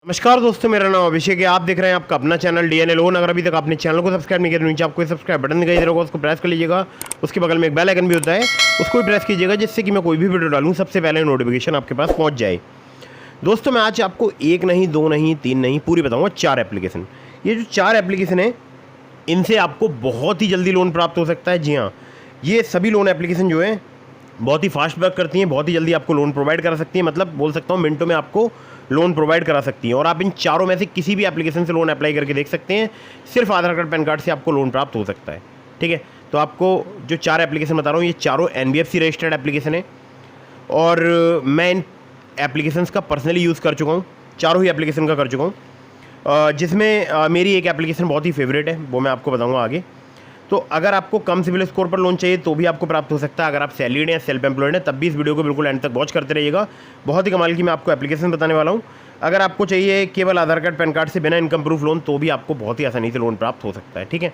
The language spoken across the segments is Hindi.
नमस्कार दोस्तों, मेरा नाम अभिषेक है। आप देख रहे हैं आपका अपना चैनल डीएनए लोन। अगर अभी तक आपने चैनल को सब्सक्राइब नहीं किया तो नीचे आपको सब्सक्राइब बटन दिखाई दे रहा होगा, उसको प्रेस कर लीजिएगा। उसके बगल में एक बेल आइकन भी होता है, उसको भी प्रेस कीजिएगा, जिससे कि मैं कोई भी वीडियो डालूँ सबसे पहले नोटिफिकेशन आपके पास पहुँच जाए। दोस्तों, मैं आज आपको एक नहीं, दो नहीं, तीन नहीं, पूरी बताऊँगा 4 एप्लीकेशन। ये जो 4 एप्लीकेशन है, इनसे आपको बहुत ही जल्दी लोन प्राप्त हो सकता है। जी हाँ, ये सभी लोन एप्लीकेशन जो है बहुत ही फास्ट वर्क करती हैं, बहुत ही जल्दी आपको लोन प्रोवाइड करा सकती हैं। मतलब बोल सकता हूँ मिनटों में आपको लोन प्रोवाइड करा सकती हैं। और आप इन चारों में से किसी भी एप्लीकेशन से लोन अप्लाई करके देख सकते हैं। सिर्फ आधार कार्ड, पैन कार्ड से आपको लोन प्राप्त हो सकता है। ठीक है, तो आपको जो 4 एप्लीकेशन बता रहा हूँ, ये चारों NBFC रजिस्टर्ड एप्लीकेशन है और मैं इन एप्लीकेशंस का पर्सनली यूज़ कर चुका हूँ। चारों ही एप्लीकेशन का कर चुका हूँ, जिसमें मेरी एक एप्लीकेशन बहुत ही फेवरेट है, वो मैं आपको बताऊँगा आगे। तो अगर आपको कम सिविल स्कोर पर लोन चाहिए तो भी आपको प्राप्त हो सकता है। अगर आप सैलरीड हैं, सेल्फ एम्प्लॉयड हैं, तब भी इस वीडियो को बिल्कुल एंड तक वॉच करते रहिएगा। बहुत ही कमाल की मैं आपको एप्लीकेशन बताने वाला हूँ। अगर आपको चाहिए केवल आधार कार्ड, पैन कार्ड से बिना इनकम प्रूफ लोन, तो भी आपको बहुत ही आसानी से लोन प्राप्त हो सकता है। ठीक है,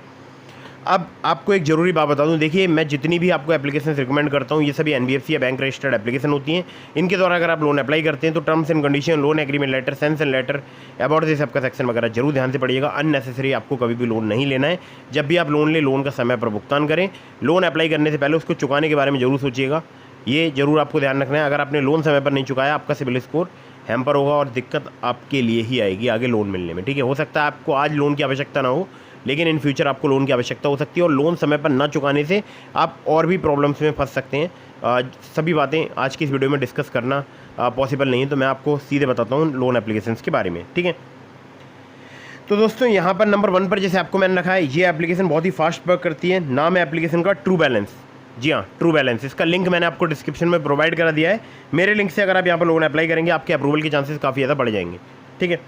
अब आपको एक ज़रूरी बात बता दूं, देखिए मैं जितनी भी आपको एप्लीकेशन रिकमेंड करता हूं, ये सभी NBFC या बैंक रजिस्टर्ड एप्लीकेशन होती हैं। इनके द्वारा अगर आप लोन अप्लाई करते हैं तो terms and condition, loan agreement letter, sense letter, about this आपका सेक्शन वगैरह जरूर ध्यान से पढ़िएगा। अननेसेसरी आपको कभी भी लोन नहीं लेना है। जब भी आप लोन लें, लोन का समय पर भुगतान करें। लोन अप्लाई करने से पहले उसको चुकाने के बारे में जरूर सोचिएगा, ये जरूर आपको ध्यान रखना है। अगर आपने लोन समय पर नहीं चुकाया, आपका सिविल स्कोर हैम्पर होगा और दिक्कत आपके लिए ही आएगी आगे लोन मिलने में। ठीक है, हो सकता है आपको आज लोन की आवश्यकता ना हो, लेकिन इन फ्यूचर आपको लोन की आवश्यकता हो सकती है और लोन समय पर ना चुकाने से आप और भी प्रॉब्लम्स में फंस सकते हैं। सभी बातें आज की इस वीडियो में डिस्कस करना पॉसिबल नहीं है, तो मैं आपको सीधे बताता हूँ लोन एप्लीकेशंस के बारे में। ठीक है, तो दोस्तों यहाँ पर नंबर 1 पर जैसे आपको मैंने रखा है, ये एप्लीकेशन बहुत ही फास्ट वर्क करती है। नाम है एप्लीकेशन का ट्रू बैलेंस। जी हाँ, ट्रू बैलेंस। इसका लिंक मैंने आपको डिस्क्रिप्शन में प्रोवाइड करा दिया है। मेरे लिंक से अगर आप यहाँ पर लोन अप्लाई करेंगे, आपके अप्रूवल के चांसेस काफ़ी ज़्यादा बढ़ जाएंगे। ठीक है,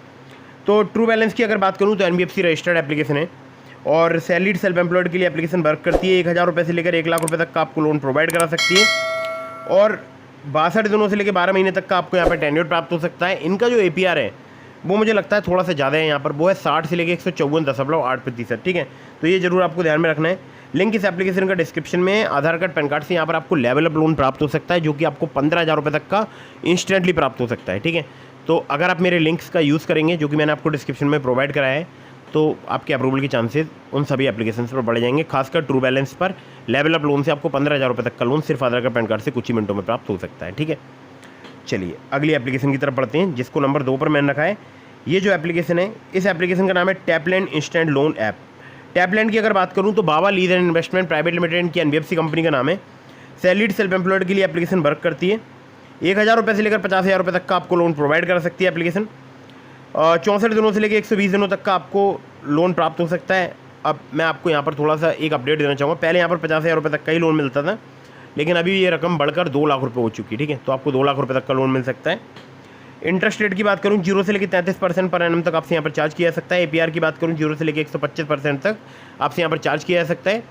तो ट्रू बैलेंस की अगर बात करूँ तो NBFC रजिस्टर्ड एप्लीकेशन है और सैलरीड सेल्फ एम्प्लॉयड के लिए एप्लीकेशन वर्क करती है। 1000 रुपये से लेकर 1 लाख रुपये तक का आपको लोन प्रोवाइड करा सकती है और 62 दिनों से लेकर 12 महीने तक का आपको यहाँ पर टेन्योर प्राप्त हो सकता है। इनका जो APR है वो मुझे लगता है थोड़ा सा ज़्यादा है यहाँ पर, वो है 60 से लेकर 154.8%। ठीक है, तो ये जरूर आपको ध्यान में रखना है। लिंक इस एप्लीकेशन का डिस्क्रिप्शन में है। आधार कार्ड, पैन कार्ड से यहाँ पर आपको लेवल अप लोन प्राप्त हो सकता है, जो कि आपको 15,000 रुपये तक का इंस्टेंटली प्राप्त हो सकता है। ठीक है, तो अगर आप मेरे लिंक्स का यूज़ करेंगे, जो कि मैंने आपको डिस्क्रिप्शन में प्रोवाइड कराया है, तो आपके अप्रूवल के चांसेस उन सभी एप्लीकेशंस पर बढ़ जाएंगे। खासकर ट्रू बैलेंस पर लेवल अप लोन से आपको 15,000 रुपये तक का लोन सिर्फ आधार कार्ड, पैन कार्ड से कुछ ही मिनटों में प्राप्त हो सकता है। ठीक है, चलिए अगली एप्लीकेशन की तरफ बढ़ते हैं, जिसको नंबर 2 पर मैंने रखा है। ये जो एप्लीकेशन है, इस एप्लीकेशन का नाम है Tapland instant loan app. Tapland की अगर बात करूँ तो Baba lease and investment private limited की NBFC कंपनी का नाम है। सैलरीड सेल्फ एम्प्लॉयड के लिए एप्लीकेशन वर्क करती है। 1000 रुपये से लेकर 50,000 रुपये तक का आपको लोन प्रोवाइड कर सकती है एप्लीकेशन। 64 दिनों से लेकर 120 दिनों तक का आपको लोन प्राप्त हो सकता है। अब मैं आपको यहाँ पर थोड़ा सा एक अपडेट देना चाहूँगा। पहले यहाँ पर 50,000 रुपये तक का ही लोन मिलता था, लेकिन अभी ये रकम बढ़कर 2 लाख रुपये हो चुकी है। ठीक है, तो आपको 2 लाख रुपये तक का लोन मिल सकता है। इंटरेस्ट रेट की बात करूँ, 0 से लेकर 33% पर एनम तक आपसे यहाँ पर चार्ज किया जा सकता है। APR की बात करूँ, 0 से लेकर 125% तक आपसे यहाँ पर चार्ज किया जा सकता है।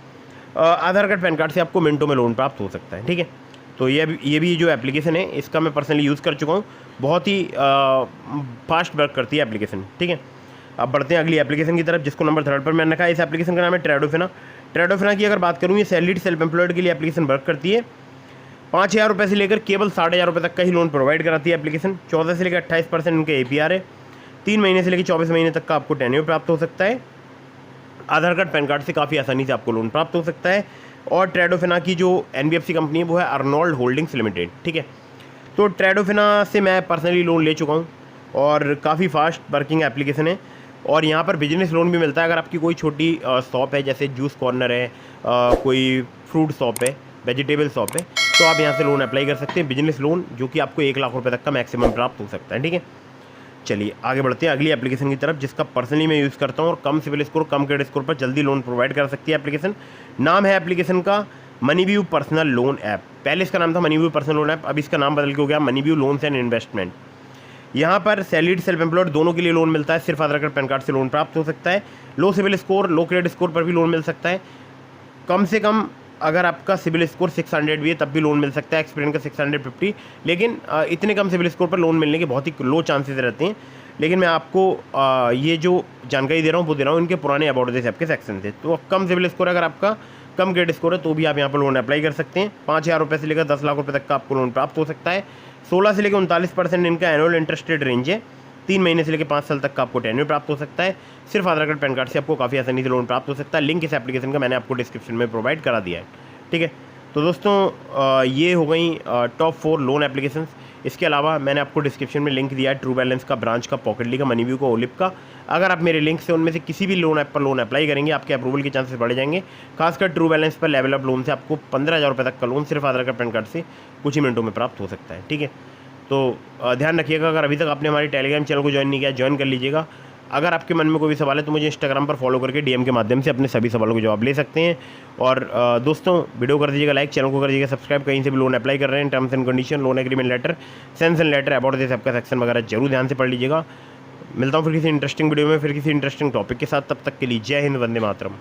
आधार कार्ड, पैन कार्ड से आपको मिनटों में लोन प्राप्त हो सकता है। ठीक है, तो ये भी जो एप्लीकेशन है, इसका मैं पर्सनली यूज़ कर चुका हूँ। बहुत ही फास्ट वर्क करती है एप्लीकेशन। ठीक है, अब बढ़ते हैं अगली एप्लीकेशन की तरफ, जिसको नंबर 3 पर मैंने रखा है। इस एप्लीकेशन का नाम है ट्रेडोफिना। ट्रेडोफिना की अगर बात करूँ, ये सैलरीड सेल्फ एम्प्लॉयड के लिए एप्लीकेशन वर्क करती है। 5,000 रुपये से लेकर केवल 60,000 रुपये तक का ही लोन प्रोवाइड कराती है एप्लीकेशन। 14 से लेकर 28% इनके APR है। 3 महीने से लेकर 24 महीने तक का आपको टेन्योर प्राप्त हो सकता है। आधार कार्ड, पैन कार्ड से काफ़ी आसानी से आपको लोन प्राप्त हो सकता है। और ट्रेडोफिना की जो NBFC कंपनी है वो है अर्नोल्ड होल्डिंग्स लिमिटेड। ठीक है, तो ट्रेडोफिना से मैं पर्सनली लोन ले चुका हूँ और काफ़ी फास्ट वर्किंग एप्लीकेशन है। और यहाँ पर बिजनेस लोन भी मिलता है। अगर आपकी कोई छोटी शॉप है, जैसे जूस कॉर्नर है, कोई फ्रूट शॉप है, वेजिटेबल शॉप है, तो आप यहाँ से लोन अप्लाई कर सकते हैं, बिजनेस लोन, जो कि आपको 1 लाख रुपये तक का मैक्सिमम प्राप्त हो सकता है। ठीक है, चलिए आगे बढ़ते हैं अगली एप्लीकेशन की तरफ, जिसका पर्सनली मैं यूज़ करता हूँ और कम सिविल स्कोर, कम क्रेडिट स्कोर पर जल्दी लोन प्रोवाइड कर सकती है एप्लीकेशन। नाम है एप्लीकेशन का मनीव्यू पर्सनल लोन ऐप। पहले इसका नाम था मनीव्यू पर्सनल लोन ऐप, अब इसका नाम बदल के हो गया मनीव्यू लोन्स एंड इन्वेस्टमेंट। यहाँ पर सैलरीड सेल्फ एम्प्लॉयड दोनों के लिए लोन मिलता है। सिर्फ आधार कार्ड, पैन कार्ड से लोन प्राप्त हो सकता है। लो सिविल स्कोर, लो क्रेडिट स्कोर पर भी लोन मिल सकता है। कम से कम अगर आपका सिविल स्कोर 600 भी है तब भी लोन मिल सकता है। एक्सपीरियंस का 650, लेकिन इतने कम सिविल स्कोर पर लोन मिलने के बहुत ही लो चांसेस रहते हैं। लेकिन मैं आपको ये जो जानकारी दे रहा हूँ वो दे रहा हूँ इनके पुराने अबाउट दिस ऐप के सेक्शन से। तो कम सिविल स्कोर, अगर आपका कम क्रेडिट स्कोर है तो भी आप यहाँ पर लोन अप्लाई कर सकते हैं। 5,000 रुपये से लेकर 10 लाख रुपये तक का आपको लोन प्राप्त हो सकता है। 16 से लेकर 39% इनका एनुअल इंटरेस्ट रेट रेंज है 3 महीने से लेकर 5 साल तक का आपको टेन्योर प्राप्त हो सकता है। सिर्फ आधार कार्ड पैन कार्ड से आपको काफ़ी आसानी से लोन प्राप्त हो सकता है। लिंक इस एप्लीकेशन का मैंने आपको डिस्क्रिप्शन में प्रोवाइड करा दिया है, ठीक है। तो दोस्तों ये हो गई टॉप 4 लोन एप्लीकेशंस। इसके अलावा मैंने आपको डिस्क्रिप्शन में लिंक दिया है ट्रू बैलेंस का, ब्रांच का, पॉकेटली का, मनीव्यू का, ओलिप का। अगर आप मेरे लिंक से उनमें से किसी भी लोन ऐप पर लोन अप्लाई करेंगे, आपके अप्रूवल के चांसेस बढ़ जाएंगे। खासकर ट्रू बैलेंस पर लेवल अप लोन से आपको 15,000 रुपये तक का लोन सिर्फ आधार कार्ड पैन कार्ड से कुछ ही मिनटों में प्राप्त हो सकता है, ठीक है। तो ध्यान रखिएगा, अगर अभी तक आपने हमारे टेलीग्राम चैनल को ज्वाइन नहीं किया, ज्वाइन कर लीजिएगा। अगर आपके मन में कोई भी सवाल है तो मुझे इंस्टाग्राम पर फॉलो करके डीएम के माध्यम से अपने सभी सवालों के जवाब ले सकते हैं। और दोस्तों वीडियो कर दीजिएगा लाइक, चैनल को कर दीजिएगा सब्सक्राइब। कहीं से भी लोन अप्लाई कर रहे हैं, terms and condition, loan agreement letter, sense letter, about this आपका सेक्शन वगैरह जरूर ध्यान से पढ़ लीजिएगा। मिलता हूँ फिर किसी इंटरेस्टिंग वीडियो में, फिर किसी इंटरेस्टिंग टॉपिक के साथ। तब तक के लिए जय हिंद, वंदे मातरम।